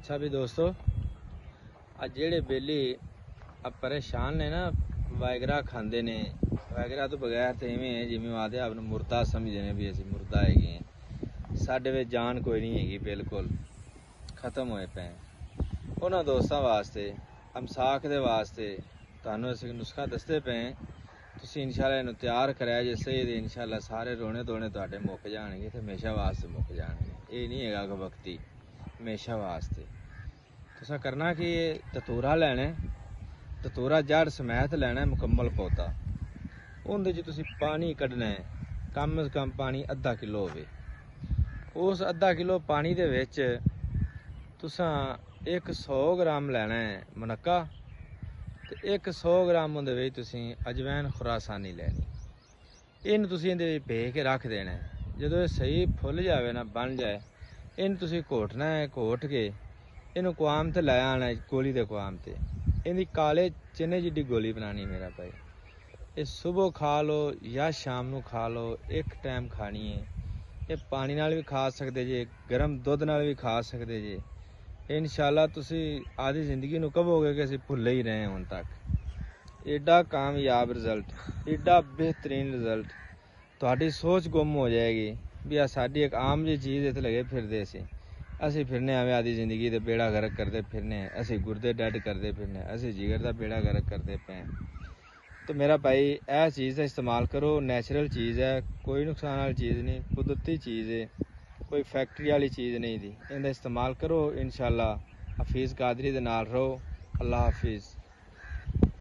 अच्छा भी दोस्तों, आज जेड़े बेली अब परेशान ने ना वायगरा खांदे ने, वायगरा तो बगैर तो इवें है जिवें आदे आपने मुर्दा समझे ने भी असीं मुर्दा है साडे विच जान कोई नहीं हैगी, बिल्कुल खत्म होए पे उन्हां दोस्तां वास्ते अमसाक दे वास्ते तुहानूं असीं नुस्खा दसदे पे तुसीं इंशाअल्लाह इहनूं तैयार कराया जे सही ते इंशाअल्लाह सारे रोने धोने तुहाडे मुक जाणगे ते हमेशा वास्ते मुक जाणगे। ये नहीं हैगा कि वक्ती, हमेशा वास्ते। तुसां करना कि धतूरा लैना, धतूरा जड़ समैत लैना मुकम्मल पौधा, उंदे च तुसीं पानी कड्ढना है, कम से कम पानी अद्धा किलो होवे। उस अद्धा किलो पानी दे विच तुसां 100 ग्राम लैना है मुनक्का ते 100 ग्राम उंदे विच तुसीं अजवैन खुरासानी लैनी। इन्हूं तुसीं इहदे विच भे के रख देना है। जदों ये सही फुल जावे ना, बन जाए, इन्हूं तुसीं घोटना है। घोट के इन्हूं कुआम ते लै आना, गोली दे कुआम ते इहदी काले चने जिड्डी गोली बनानी मेरा भाई। ये सुबह खा लो या शाम नूं खा लो, एक टाइम खानी है। ये पानी नाल भी खा सकते जे, गर्म दुध नाल भी खा सकते जे। इंशाअल्लाह तुसी आधी जिंदगी नूं कहोगे कि असीं भुल्ले ही रहे हुण तक। एडा कामयाब रिजल्ट, एडा बेहतरीन रिजल्ट, तुहाडी सोच गुम हो जाएगी भी आ साडी एक आम जी चीज़ इत्थे लगे फिरदे असीं फिरने आवे आधी जिंदगी दे बेड़ा गर्क करदे फिरने, असीं गुरदे डैड करदे फिरने, असीं जिगर दा बेड़ा गर्क करदे पे। तो मेरा भाई यह चीज़ का इस्तेमाल करो, नैचुरल चीज़ है, कोई नुकसान वाली चीज़ नहीं, कुदरती चीज़ है, कोई फैक्ट्री वाली चीज़ नहीं थी। इनका इस्तेमाल करो, इंशाअल्लाह हफीज़ कादरी दे नाल रहो। अल्लाह हाफिज़।